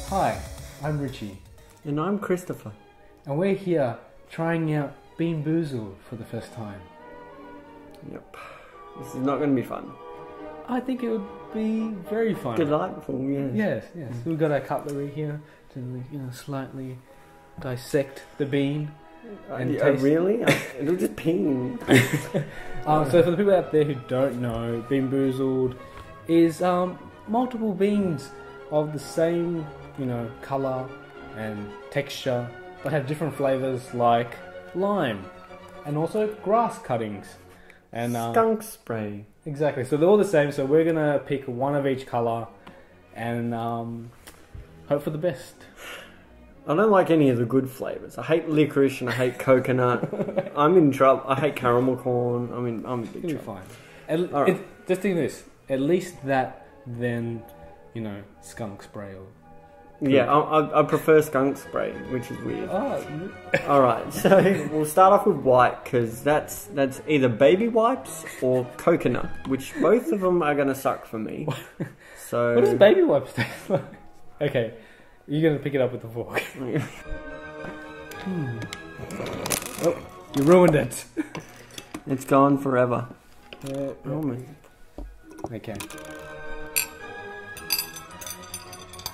Hi, I'm Ritchie. And I'm Christopher. And we're here trying out Bean Boozled for the first time. Yep. This is not going to be fun. I think it would be very fun. Delightful, yes. Yes. We've got our cutlery here to slightly dissect the bean. And taste. Really? It'll just ping. So for the people out there who don't know, Bean Boozled is multiple beans of the same, colour and texture, but have different flavours like lime and also grass cuttings and skunk spray. Exactly. So they're all the same. So we're gonna pick one of each colour and hope for the best. I don't like any of the good flavours. I hate licorice and I hate coconut. I'm in trouble. I hate caramel corn. I'm in big trouble. You'll be fine. Right. Just think this. At least that, then skunk spray or. Yeah, I prefer skunk spray, which is weird. Oh. Alright, so we'll start off with white, because that's either baby wipes or coconut, which both of them are going to suck for me. So what does baby wipes taste like? Okay, you're going to pick it up with the fork. Oh, you ruined it. It's gone forever. Oh man. Okay.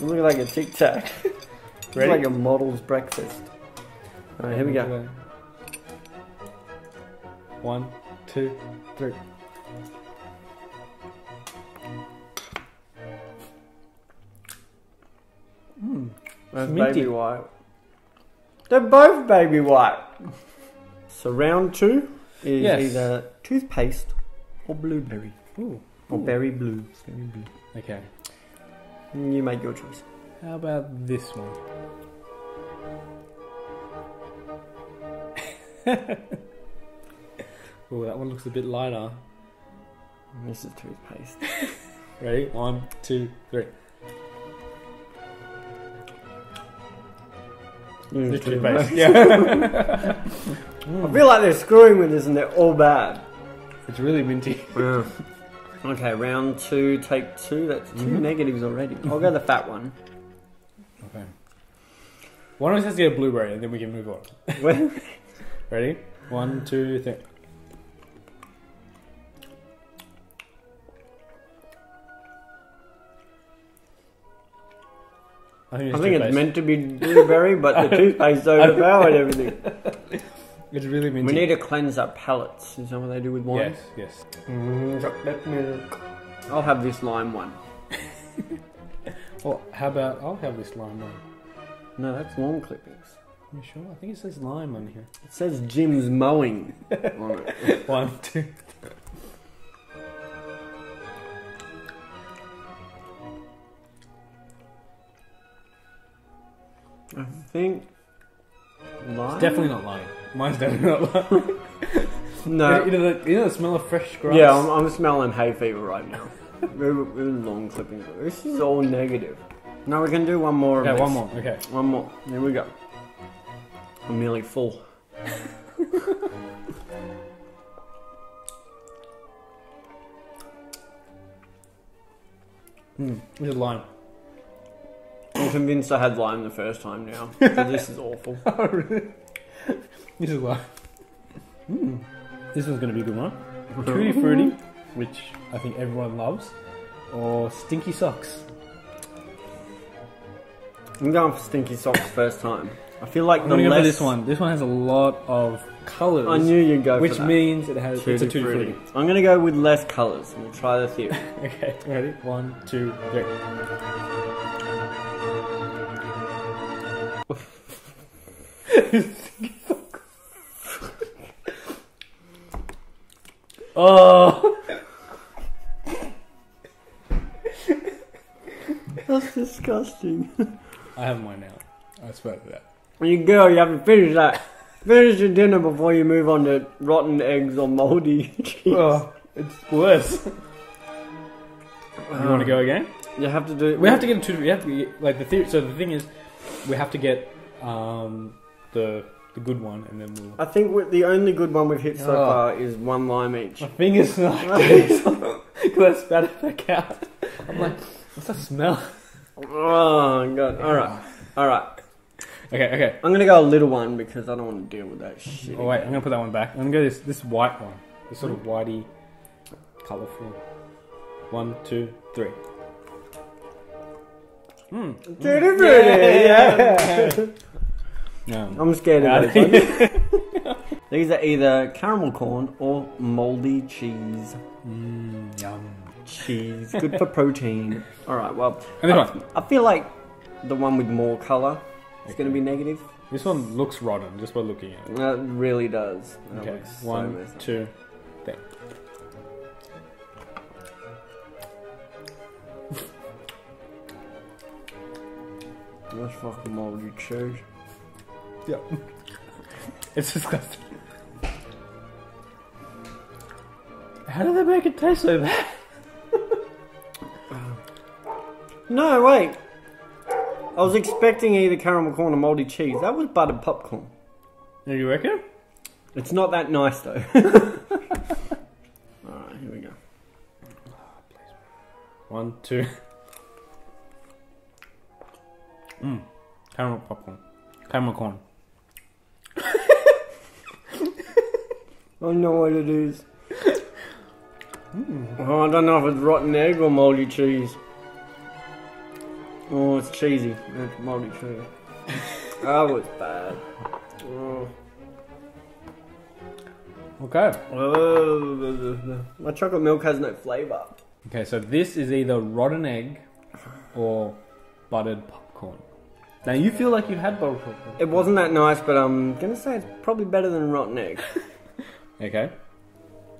You look like a Tic Tac. It's like a model's breakfast. Alright, here we go. 1, 2, 3. That's minty. baby white. They're both baby white. So round 2 is either toothpaste or blueberry. Ooh. Or berry blue. Berry blue. Okay. You make your choice. How about this one? Oh, that one looks a bit lighter. This is toothpaste. Ready? 1, 2, 3. It's toothpaste. Yeah. I feel like they're screwing with this and they're all bad. It's really minty. Yeah. Okay, round 2, take 2. That's 2 negatives already. I'll go the fat one. Okay. Why don't we just get a blueberry and then we can move on? Ready? 1, 2, 3. I think it's meant to be blueberry, but the toothpaste overpowered everything. It's really minty. We need to cleanse our palates. Is that what they do with wine? Yes. Chocolate milk. I'll have this lime one. Well, how about I'll have this lime one? No, that's lawn clippings. You sure? I think it says lime on here. It says Jim's mowing on it. 1, 2. I think lime? It's definitely not lime. Mine's definitely not lime. No. You know the smell of fresh grass? Yeah, I'm smelling hay fever right now. We're lawn clippings. This is all negative. No, we can do one more. Okay, one more. Okay. One more. There we go. I'm nearly full. This is lime. I'm convinced I had lime the first time now. So this is awful. Oh, really? This is lime. This one's going to be a good one. Tutti Frutti, which I think everyone loves, or Stinky Socks. I'm going for Stinky Socks first time. I feel like I'm going to go for this one. This one has a lot of colours. I knew you'd go for that. Which means it's a Tutti Frutti. I'm going to go with less colours. We'll try the theory. Okay, ready? 1, 2, 3. Oh! That's disgusting. I have mine now. I swear to that. You girl, you have to finish that. Finish your dinner before you move on to rotten eggs or moldy cheese. Oh, it's worse. You want to go again? You have to do. We have to get into. We have to get, like the theory. So the thing is, we have to get the good one, and then we'll. I think the only good one we've hit so far is one lime each. My fingers are like this because I spat it back out. I'm like, what's that smell? Oh god. Alright. Okay. I'm gonna go a little one because I don't want to deal with that shit. Oh wait, I'm gonna put that one back. I'm gonna go this white one. This sort of whitey, colourful. 1, 2, 3. Tutti frutti, yeah. No. I'm scared of those ones. These are either caramel corn or moldy cheese. Yum. Cheese, good for protein. Alright, well, And this one. I feel like the one with more colour is going to be negative. This one looks rotten just by looking at it. It really does. That Okay, looks so 1, messed up. 2, 3. That's fucking moldy cheese. Yep. It's disgusting. How do they make it taste so bad? No, wait. I was expecting either caramel corn or moldy cheese. That was buttered popcorn. You reckon? It's not that nice though. Alright, here we go. 1, 2. Caramel popcorn. Caramel corn. I know what it is. Oh, I don't know if it's rotten egg or moldy cheese. Oh, it's cheesy. It's moldy cheese. That was bad. Oh. Okay. My chocolate milk has no flavour. Okay, so this is either rotten egg or buttered popcorn. Now you feel like you've had buttered popcorn. It wasn't that nice, but I'm gonna say it's probably better than rotten egg. Okay.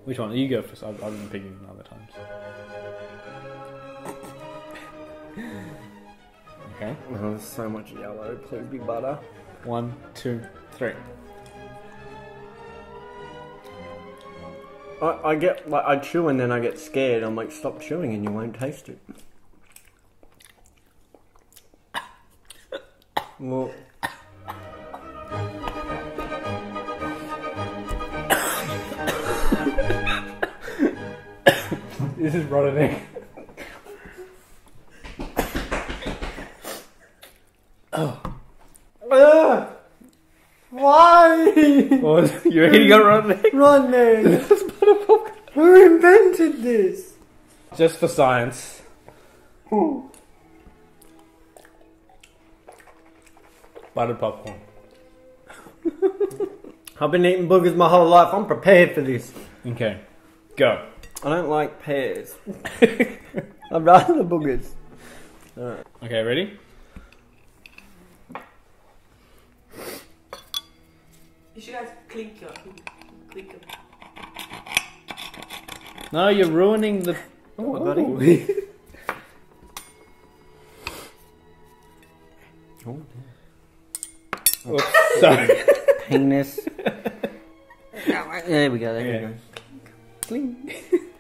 Which one? You go first. I've been picking other times. Okay. Oh, there's so much yellow. Please be butter. 1, 2, 3. I get like I chew and then I get scared. I'm like, stop chewing and you won't taste it. Well, This is rotten egg. why? You reckon you got rotten egg? Rotten egg. It's buttered popcorn. Who invented this? Just for science. Buttered popcorn. I've been eating boogers my whole life. I'm prepared for this. Okay. Go. I don't like pears. I'd rather the boogers. Alright. Okay, ready? You should guys click your. No, you're ruining the... Oh, buddy. Oops, sorry. Penis. There we go, there we go. Clean.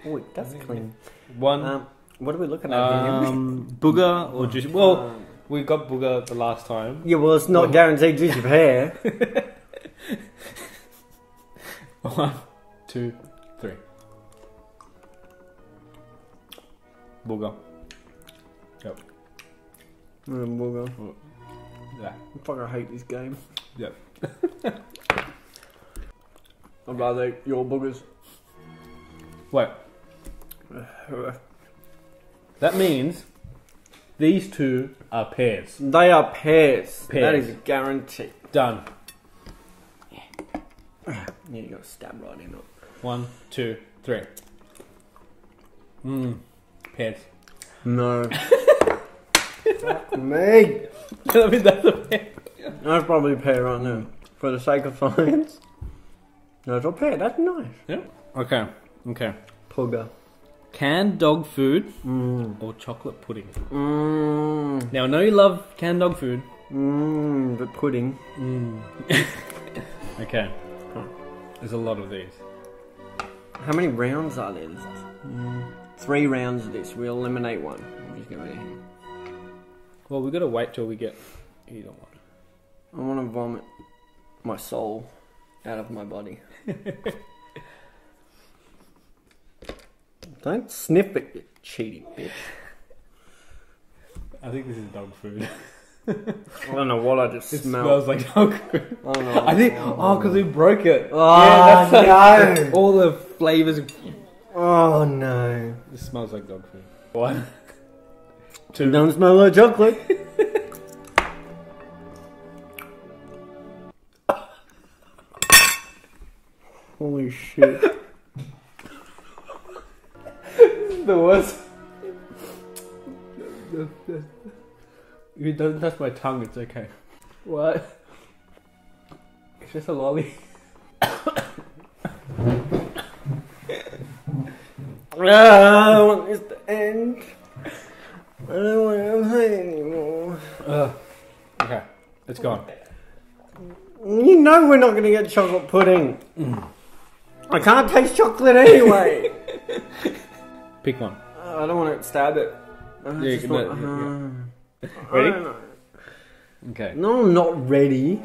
Oh, that's clean. One. What are we looking at here? Booger or juicy... Well, we got booger the last time. Yeah, well, it's not guaranteed juicy pear. 1, 2, 3. Booger. Yep. Booger. Yeah. Fuck, I hate this game. Yep. I'd rather eat your boogers. Wait. That means these two are pears. They are pears. Pears. That is guaranteed. Done. Yeah, you got to stab right in it. 1, 2, 3. Pears. No. Fuck me. I mean, that's a pear. That's probably a pear right now. For the sake of science. No, it's a pear. That's nice. Yeah. Okay. Pooger. Canned dog food or chocolate pudding? Mmm. Now, I know you love canned dog food. Mmm. The pudding. Okay. There's a lot of these. How many rounds are there? 3 rounds of this. We'll eliminate one. We'll just get rid of him. Well, we've got to wait till we get either one. I want to vomit my soul out of my body. Don't sniff it, you cheating bitch. I think this is dog food. I don't know what I just It smelled. smells like dog food. I don't know. I think, because we broke it. Oh, no. All the flavours. Oh no. It smells like dog food. 1, 2. Don't smell like chocolate. Holy shit. The worst. You don't touch my tongue, it's okay. What? It's just a lolly. I want this to end. I don't want to play anymore. Okay, it's gone. You know we're not going to get chocolate pudding. I can't taste chocolate anyway. Pick one. I don't want to stab it. Yeah, Just no, want- Ready? I don't know. Okay. No, I'm not ready.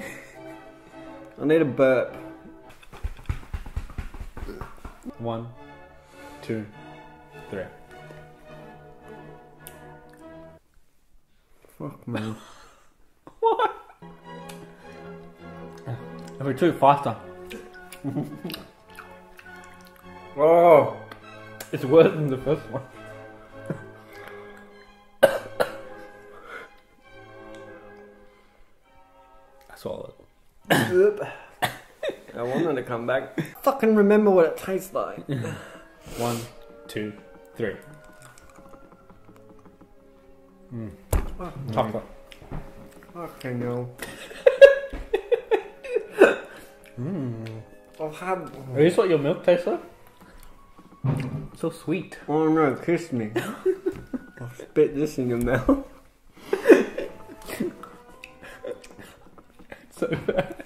I need a burp. 1, 2, 3. Fuck, man. What? Number 2, faster. Oh. It's worse than the first one. I swallowed it. I wanted to come back. Fucking remember what it tastes like. 1, 2, 3. Chocolate. Fucking hell. I've had. Is this what your milk tastes like? So sweet. Oh no, kiss me. I'll spit this in your mouth. So bad.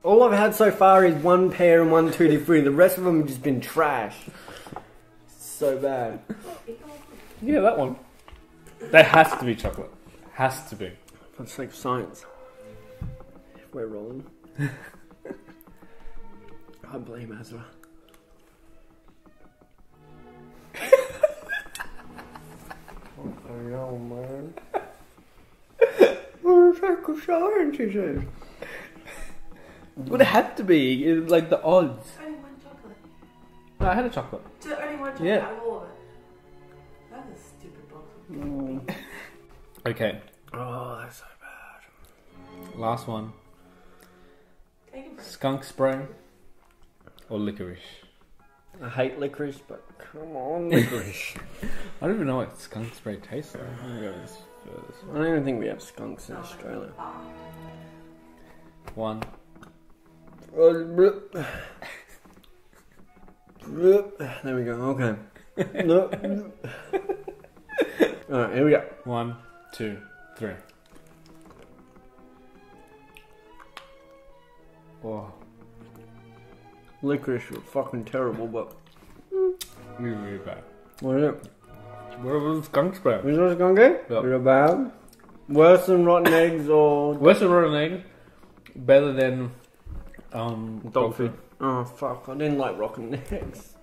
All I've had so far is 1 pear and 1 tutti frutti. The rest of them have just been trash. So bad. Yeah, that one. That has to be chocolate. Has to be. That's like science. We're wrong. I blame Azra. Oh no, man. Oh, it's like a science, he says. Would it have to be? It's like the odds. Only one chocolate. No, I had a chocolate. So only one chocolate Yeah. out of all of it. That's a stupid box. Okay, Oh, that's so bad. last one. Take a break. Skunk spray or licorice? I hate licorice, but come on, licorice. I don't even know what skunk spray tastes like. I'm gonna go this furthest. I don't even think we have skunks in Australia. 1. There we go, okay. Alright, here we go. 1, 2, 3. Oh, Licorice was fucking terrible, but really, really bad. what is it? What was skunk spray? Is it skunky? Yep. Is it bad? Worse than rotten eggs or Worse than rotten egg. Better than dog food? Oh fuck, I didn't like rotten eggs.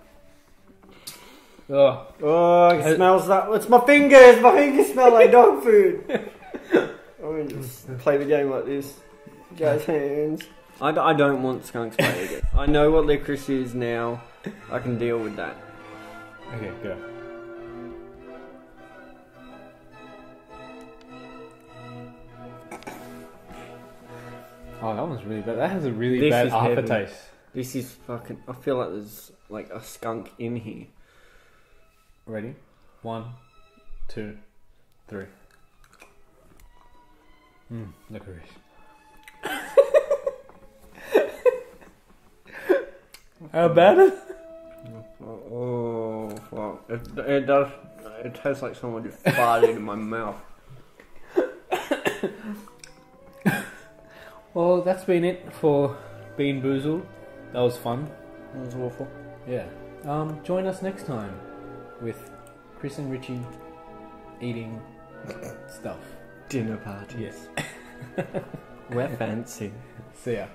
Oh, Oh, it smells that. It's my fingers! My fingers smell like dog food! I mean, just play the game like this. Jazz hands. I don't want skunk spray again. I know what licorice is now. I can deal with that. okay, go. Oh, that one's really bad. That has a really This bad is heavy. aftertaste. This is fucking. I feel like there's like a skunk in here. Ready? 1, 2, 3. Licorice. How bad is it? Oh fuck! It does. It tastes like someone just farted in my mouth. Well, that's been it for Bean Boozled. That was fun. That was awful. Yeah. Join us next time with Chris and Ritchie eating stuff. Dinner party. Yes. We're fancy. See ya.